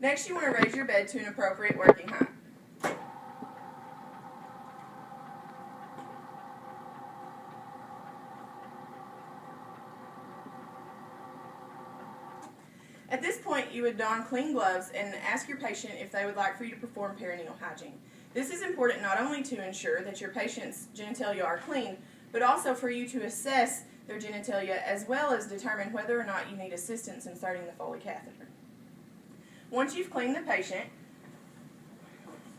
Next, you want to raise your bed to an appropriate working height. At this point, you would don clean gloves and ask your patient if they would like for you to perform perineal hygiene. This is important not only to ensure that your patient's genitalia are clean, but also for you to assess their genitalia as well as determine whether or not you need assistance inserting the Foley catheter. Once you've cleaned the patient,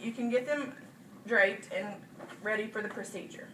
you can get them draped and ready for the procedure.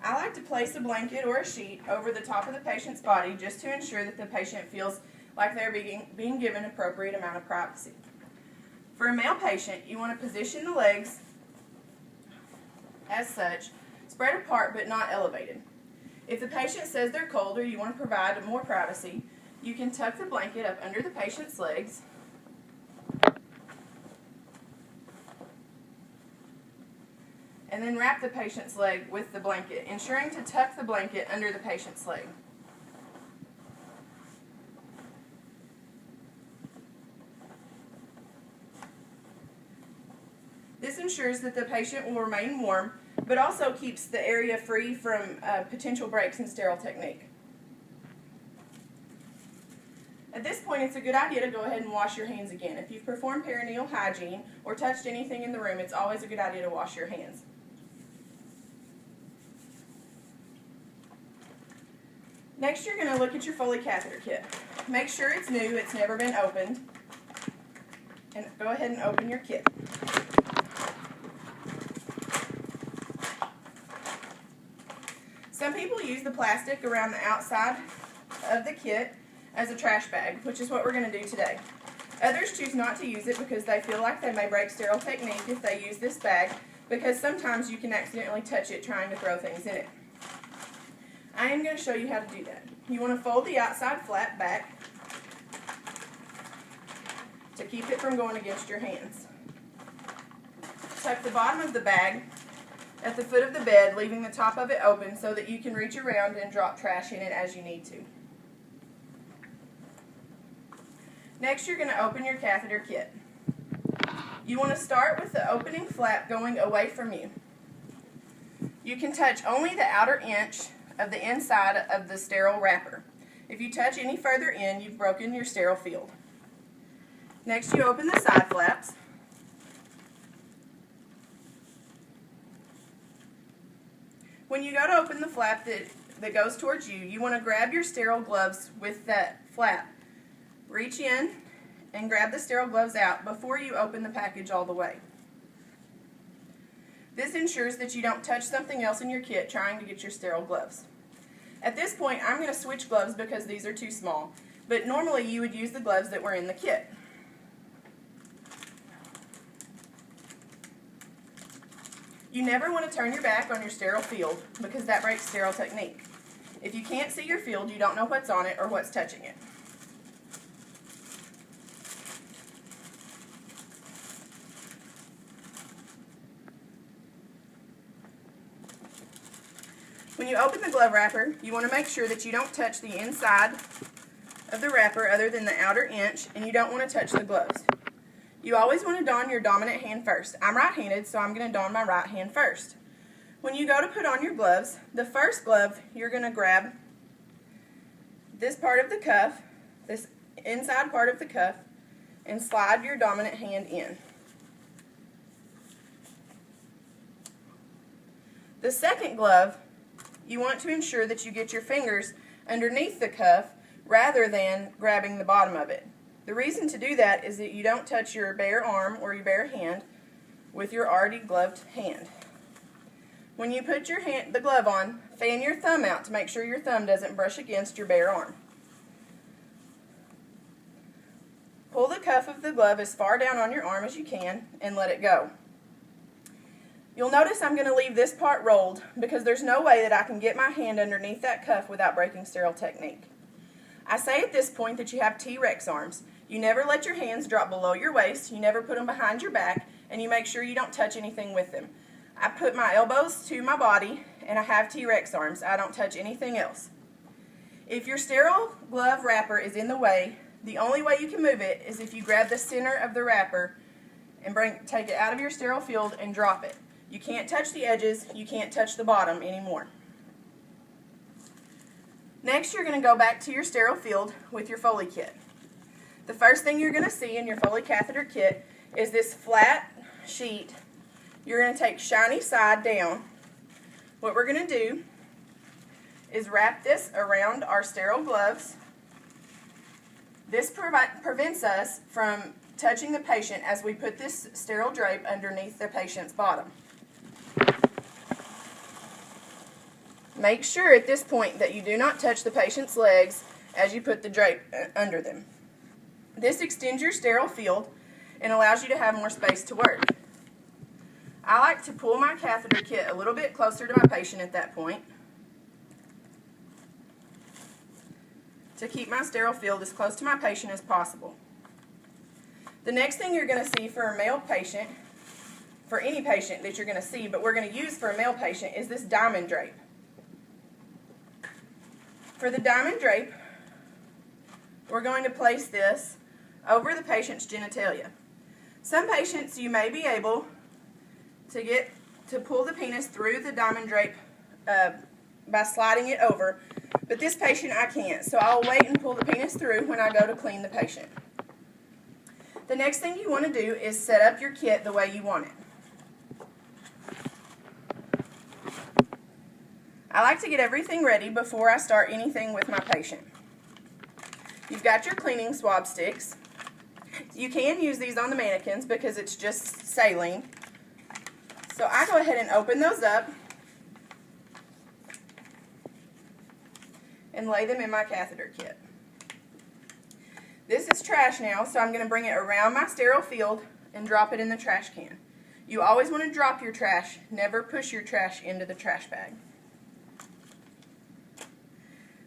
I like to place a blanket or a sheet over the top of the patient's body just to ensure that the patient feels like they're being given an appropriate amount of privacy. For a male patient, you want to position the legs as such, spread apart but not elevated. If the patient says they're cold or you want to provide more privacy, you can tuck the blanket up under the patient's legs and then wrap the patient's leg with the blanket, ensuring to tuck the blanket under the patient's leg. This ensures that the patient will remain warm, but also keeps the area free from potential breaks in sterile technique. At this point, it's a good idea to go ahead and wash your hands again. If you've performed perineal hygiene or touched anything in the room, it's always a good idea to wash your hands. Next, you're going to look at your Foley catheter kit. Make sure it's new, it's never been opened, and go ahead and open your kit. Some people use the plastic around the outside of the kit as a trash bag, which is what we're going to do today. Others choose not to use it because they feel like they may break sterile technique if they use this bag, because sometimes you can accidentally touch it trying to throw things in it. I am going to show you how to do that. You want to fold the outside flap back to keep it from going against your hands. Tuck the bottom of the bag at the foot of the bed, leaving the top of it open so that you can reach around and drop trash in it as you need to. Next, you're going to open your catheter kit. You want to start with the opening flap going away from you. You can touch only the outer inch of the inside of the sterile wrapper. If you touch any further in, you've broken your sterile field. Next, you open the side flaps. When you go to open the flap that goes towards you, you want to grab your sterile gloves with that flap. Reach in and grab the sterile gloves out before you open the package all the way. This ensures that you don't touch something else in your kit trying to get your sterile gloves. At this point, I'm going to switch gloves because these are too small, but normally you would use the gloves that were in the kit. You never want to turn your back on your sterile field because that breaks sterile technique. If you can't see your field, you don't know what's on it or what's touching it. When you open the glove wrapper, you want to make sure that you don't touch the inside of the wrapper other than the outer inch, and you don't want to touch the gloves. You always want to don your dominant hand first. I'm right-handed, so I'm going to don my right hand first. When you go to put on your gloves, the first glove, you're going to grab this part of the cuff, this inside part of the cuff, and slide your dominant hand in. The second glove, you want to ensure that you get your fingers underneath the cuff rather than grabbing the bottom of it. The reason to do that is that you don't touch your bare arm or your bare hand with your already gloved hand. When you put the glove on, fan your thumb out to make sure your thumb doesn't brush against your bare arm. Pull the cuff of the glove as far down on your arm as you can and let it go. You'll notice I'm going to leave this part rolled because there's no way that I can get my hand underneath that cuff without breaking sterile technique. I say at this point that you have T-Rex arms. You never let your hands drop below your waist, you never put them behind your back, and you make sure you don't touch anything with them. I put my elbows to my body and I have T-Rex arms. I don't touch anything else. If your sterile glove wrapper is in the way, the only way you can move it is if you grab the center of the wrapper and take it out of your sterile field and drop it. You can't touch the edges, you can't touch the bottom anymore. Next, you're going to go back to your sterile field with your Foley kit. The first thing you're going to see in your Foley catheter kit is this flat sheet. You're going to take shiny side down. What we're going to do is wrap this around our sterile gloves. This prevents us from touching the patient as we put this sterile drape underneath the patient's bottom. Make sure at this point that you do not touch the patient's legs as you put the drape under them. This extends your sterile field and allows you to have more space to work. I like to pull my catheter kit a little bit closer to my patient at that point to keep my sterile field as close to my patient as possible. The next thing you're going to see for a male patient, for any patient that you're going to see, but we're going to use for a male patient, is this diamond drape. For the diamond drape, we're going to place this over the patient's genitalia. Some patients you may be able to pull the penis through the diamond drape by sliding it over, but this patient I can't, so I'll wait and pull the penis through when I go to clean the patient. The next thing you want to do is set up your kit the way you want it. I like to get everything ready before I start anything with my patient. You've got your cleaning swab sticks. You can use these on the mannequins because it's just saline. So I go ahead and open those up and lay them in my catheter kit. This is trash now, so I'm going to bring it around my sterile field and drop it in the trash can. You always want to drop your trash, never push your trash into the trash bag.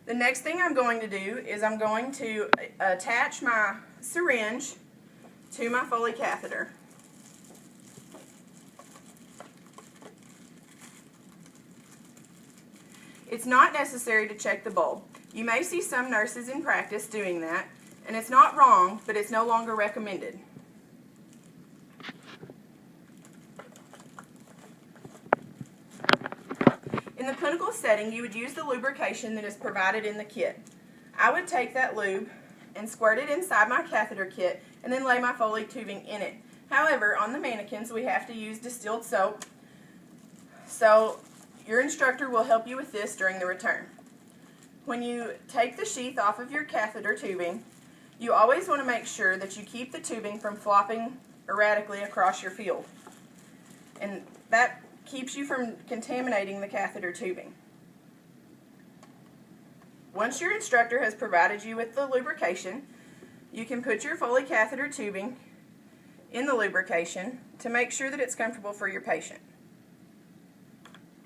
The next thing I'm going to do is I'm going to attach my syringe to my Foley catheter. It's not necessary to check the bulb. You may see some nurses in practice doing that, and it's not wrong, but it's no longer recommended. In the clinical setting, you would use the lubrication that is provided in the kit. I would take that lube and squirt it inside my catheter kit and then lay my Foley tubing in it. However, on the mannequins, we have to use distilled soap, so your instructor will help you with this during the return. When you take the sheath off of your catheter tubing, you always want to make sure that you keep the tubing from flopping erratically across your field. And that keeps you from contaminating the catheter tubing. Once your instructor has provided you with the lubrication, you can put your Foley catheter tubing in the lubrication to make sure that it's comfortable for your patient,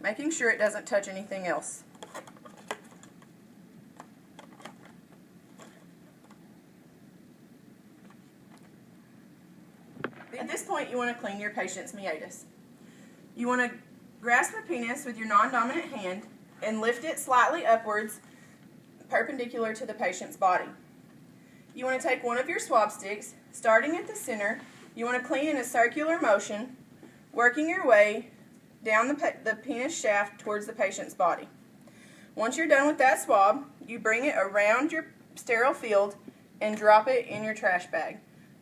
making sure it doesn't touch anything else. At this point, you want to clean your patient's meatus. You want to grasp the penis with your non-dominant hand and lift it slightly upwards, perpendicular to the patient's body. You want to take one of your swab sticks, starting at the center. You want to clean in a circular motion, working your way down the penis shaft towards the patient's body. Once you're done with that swab, you bring it around your sterile field and drop it in your trash bag.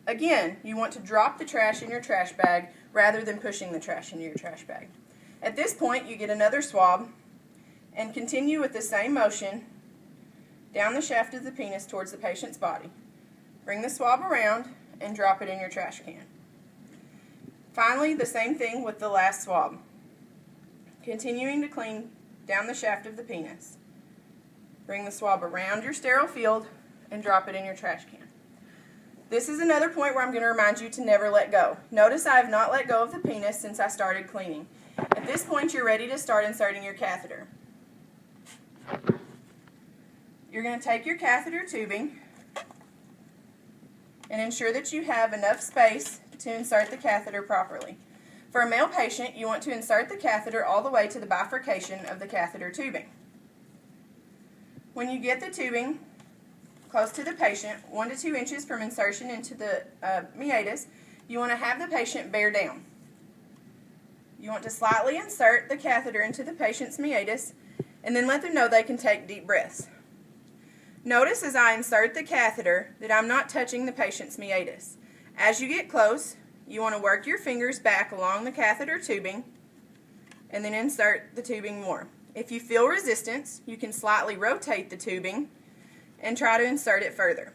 Again, you want to drop the trash in your trash bag rather than pushing the trash into your trash bag. At this point, you get another swab and continue with the same motion down the shaft of the penis towards the patient's body. Bring the swab around and drop it in your trash can. Finally, the same thing with the last swab. Continuing to clean down the shaft of the penis. Bring the swab around your sterile field and drop it in your trash can. This is another point where I'm going to remind you to never let go. Notice I have not let go of the penis since I started cleaning. At this point, you're ready to start inserting your catheter. You're going to take your catheter tubing and ensure that you have enough space to insert the catheter properly. For a male patient, you want to insert the catheter all the way to the bifurcation of the catheter tubing. When you get the tubing close to the patient, 1 to 2 inches from insertion into the meatus, you want to have the patient bear down. You want to slightly insert the catheter into the patient's meatus and then let them know they can take deep breaths. Notice as I insert the catheter that I'm not touching the patient's meatus. As you get close, you want to work your fingers back along the catheter tubing and then insert the tubing more. If you feel resistance, you can slightly rotate the tubing and try to insert it further.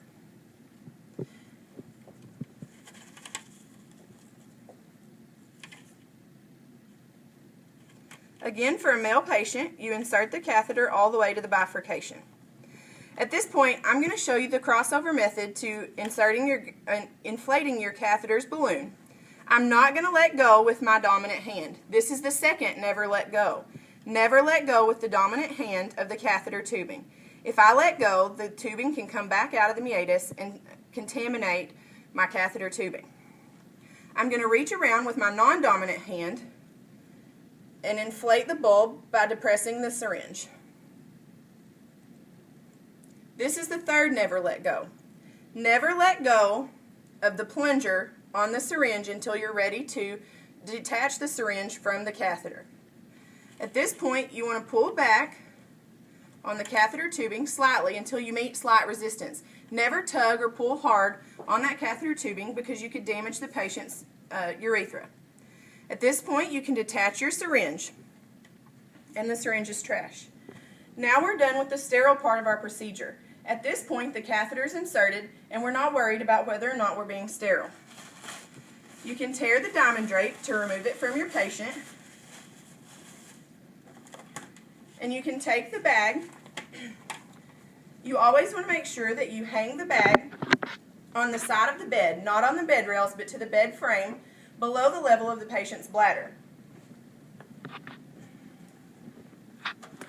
Again, for a male patient, you insert the catheter all the way to the bifurcation. At this point, I'm going to show you the crossover method to inflating your catheter's balloon. I'm not going to let go with my dominant hand. This is the second never let go. Never let go with the dominant hand of the catheter tubing. If I let go, the tubing can come back out of the meatus and contaminate my catheter tubing. I'm going to reach around with my non-dominant hand and inflate the bulb by depressing the syringe. This is the third never let go. Never let go of the plunger on the syringe until you're ready to detach the syringe from the catheter. At this point, you want to pull back on the catheter tubing slightly until you meet slight resistance. Never tug or pull hard on that catheter tubing because you could damage the patient's urethra. At this point, you can detach your syringe, and the syringe is trash. Now we're done with the sterile part of our procedure. At this point, the catheter is inserted, and we're not worried about whether or not we're being sterile. You can tear the diamond drape to remove it from your patient, and you can take the bag. You always want to make sure that you hang the bag on the side of the bed, not on the bed rails, but to the bed frame below the level of the patient's bladder.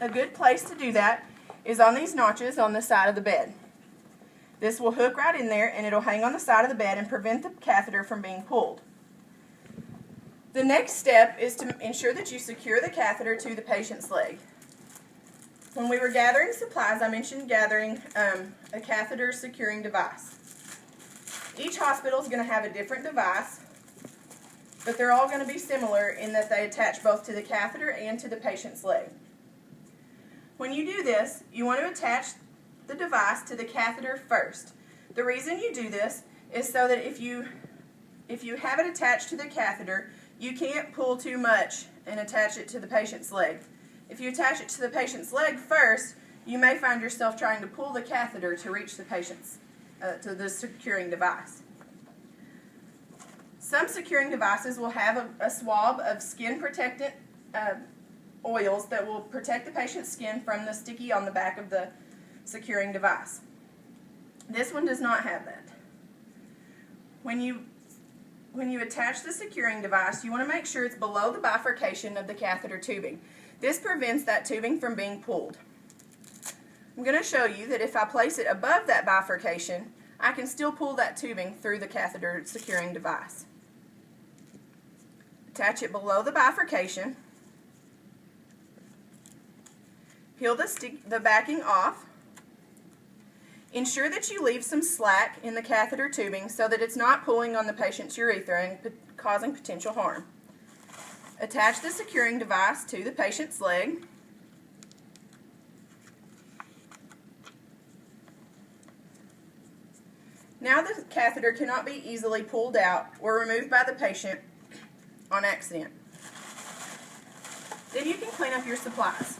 A good place to do that is on these notches on the side of the bed. This will hook right in there and it'll hang on the side of the bed and prevent the catheter from being pulled. The next step is to ensure that you secure the catheter to the patient's leg. When we were gathering supplies, I mentioned gathering a catheter securing device. Each hospital is going to have a different device, but they're all going to be similar in that they attach both to the catheter and to the patient's leg. When you do this, you want to attach the device to the catheter first. The reason you do this is so that if you have it attached to the catheter, you can't pull too much and attach it to the patient's leg. If you attach it to the patient's leg first, you may find yourself trying to pull the catheter to reach the patient's to the securing device. Some securing devices will have a swab of skin protectant oils that will protect the patient's skin from the sticky on the back of the securing device. This one does not have that. When you attach the securing device, you want to make sure it's below the bifurcation of the catheter tubing. This prevents that tubing from being pulled. I'm going to show you that if I place it above that bifurcation, I can still pull that tubing through the catheter securing device. Attach it below the bifurcation. Peel the backing off. Ensure that you leave some slack in the catheter tubing so that it's not pulling on the patient's urethra and causing potential harm. Attach the securing device to the patient's leg. Now the catheter cannot be easily pulled out or removed by the patient on accident. Then you can clean up your supplies.